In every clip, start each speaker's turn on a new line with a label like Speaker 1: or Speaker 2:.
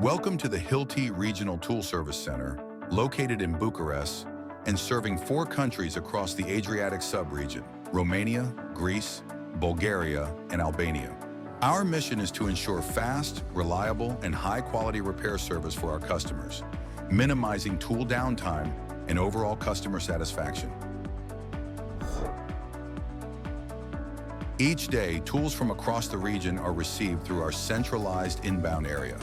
Speaker 1: Welcome to the Hilti Regional Tool Service Center, located in Bucharest and serving 4 countries across the Adriatic sub-region: Romania, Greece, Bulgaria, and Albania. Our mission is to ensure fast, reliable, and high-quality repair service for our customers, minimizing tool downtime and overall customer satisfaction. Each day, tools from across the region are received through our centralized inbound area.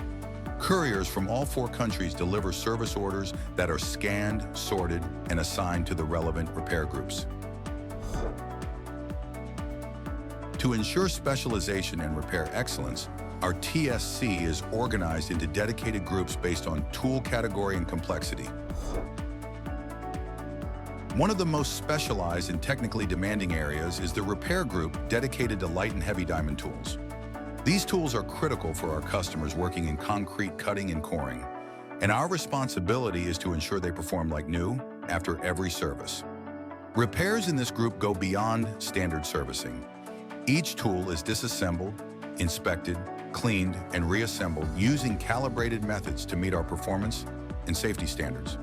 Speaker 1: Couriers from all 4 countries deliver service orders that are scanned, sorted, and assigned to the relevant repair groups. To ensure specialization and repair excellence, our TSC is organized into dedicated groups based on tool category and complexity. One of the most specialized and technically demanding areas is the repair group dedicated to light and heavy diamond tools. These tools are critical for our customers working in concrete cutting and coring, and our responsibility is to ensure they perform like new after every service. Repairs in this group go beyond standard servicing. Each tool is disassembled, inspected, cleaned, and reassembled using calibrated methods to meet our performance and safety standards.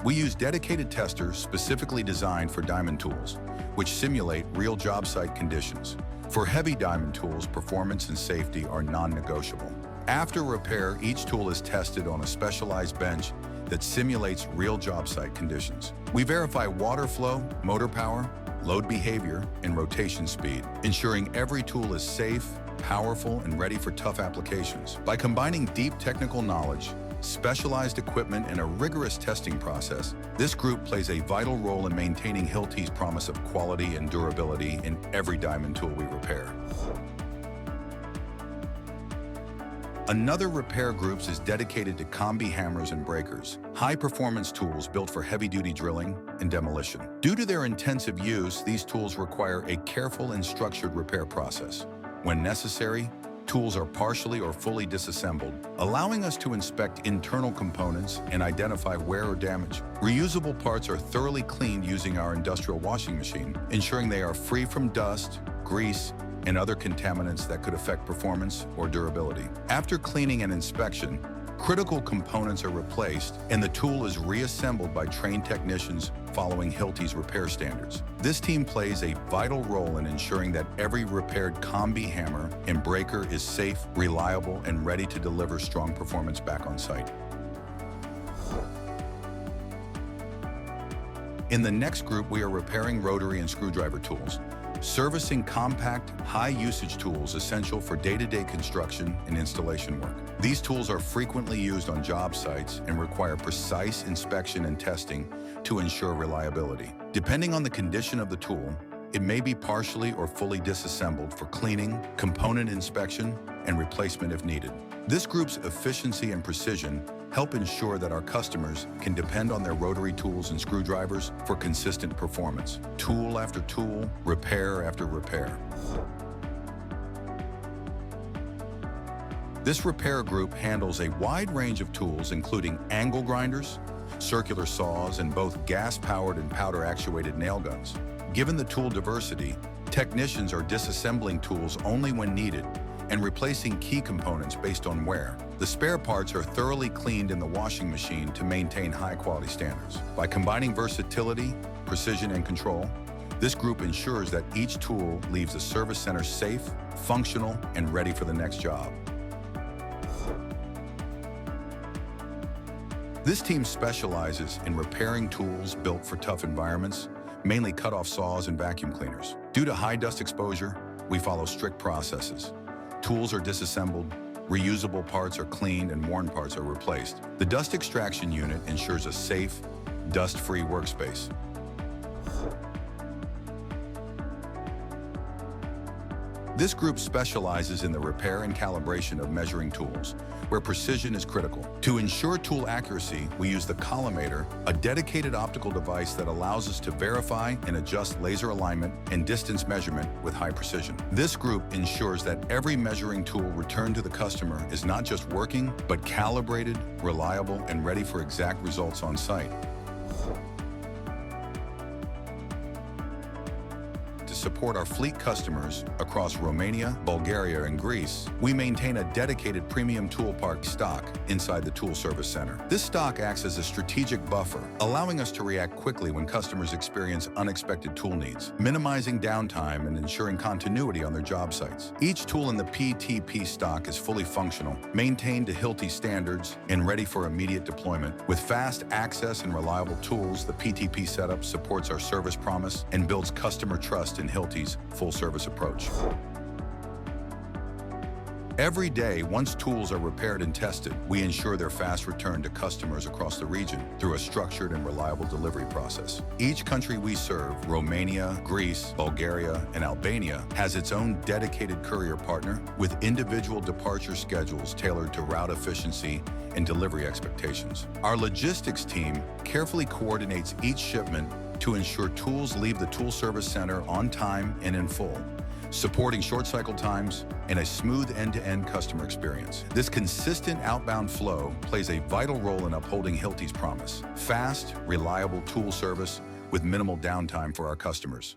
Speaker 1: We use dedicated testers specifically designed for diamond tools, which simulate real job site conditions. For heavy diamond tools, performance and safety are non-negotiable. After repair, each tool is tested on a specialized bench that simulates real job site conditions. We verify water flow, motor power, load behavior, and rotation speed, ensuring every tool is safe, powerful, and ready for tough applications. By combining deep technical knowledge, specialized equipment, and a rigorous testing process, this group plays a vital role in maintaining Hilti's promise of quality and durability in every diamond tool we repair. Another repair group is dedicated to combi hammers and breakers, high-performance tools built for heavy-duty drilling and demolition. Due to their intensive use, these tools require a careful and structured repair process. When necessary, tools are partially or fully disassembled, allowing us to inspect internal components and identify wear or damage. Reusable parts are thoroughly cleaned using our industrial washing machine, ensuring they are free from dust, grease, and other contaminants that could affect performance or durability. After cleaning and inspection, critical components are replaced and the tool is reassembled by trained technicians following Hilti's repair standards. This team plays a vital role in ensuring that every repaired combi hammer and breaker is safe, reliable, and ready to deliver strong performance back on site. In the next group, we are repairing rotary and screwdriver tools, servicing compact, high-usage tools essential for day-to-day construction and installation work. These tools are frequently used on job sites and require precise inspection and testing to ensure reliability. Depending on the condition of the tool, it may be partially or fully disassembled for cleaning, component inspection, and replacement if needed. This group's efficiency and precision help ensure that our customers can depend on their rotary tools and screwdrivers for consistent performance, tool after tool, repair after repair. This repair group handles a wide range of tools, including angle grinders, circular saws, and both gas-powered and powder-actuated nail guns. Given the tool diversity, technicians are disassembling tools only when needed and replacing key components based on wear. The spare parts are thoroughly cleaned in the washing machine to maintain high-quality standards. By combining versatility, precision, and control, this group ensures that each tool leaves the service center safe, functional, and ready for the next job. This team specializes in repairing tools built for tough environments, mainly cut-off saws and vacuum cleaners. Due to high dust exposure, we follow strict processes. Tools are disassembled, reusable parts are cleaned, and worn parts are replaced. The dust extraction unit ensures a safe, dust-free workspace. This group specializes in the repair and calibration of measuring tools, where precision is critical. To ensure tool accuracy, we use the collimator, a dedicated optical device that allows us to verify and adjust laser alignment and distance measurement with high precision. This group ensures that every measuring tool returned to the customer is not just working, but calibrated, reliable, and ready for exact results on site. To support our fleet customers across Romania, Bulgaria, and Greece, we maintain a dedicated premium tool park stock inside the tool service center. This stock acts as a strategic buffer, allowing us to react quickly when customers experience unexpected tool needs, minimizing downtime and ensuring continuity on their job sites. Each tool in the PTP stock is fully functional, maintained to Hilti standards, and ready for immediate deployment. With fast access and reliable tools, the PTP setup supports our service promise and builds customer trust in Hilti's full-service approach. Every day, once tools are repaired and tested, we ensure their fast return to customers across the region through a structured and reliable delivery process. Each country we serve, Romania, Greece, Bulgaria, and Albania, has its own dedicated courier partner with individual departure schedules tailored to route efficiency and delivery expectations. Our logistics team carefully coordinates each shipment to ensure tools leave the tool service center on time and in full, supporting short cycle times and a smooth end-to-end customer experience. This consistent outbound flow plays a vital role in upholding Hilti's promise: fast, reliable tool service with minimal downtime for our customers.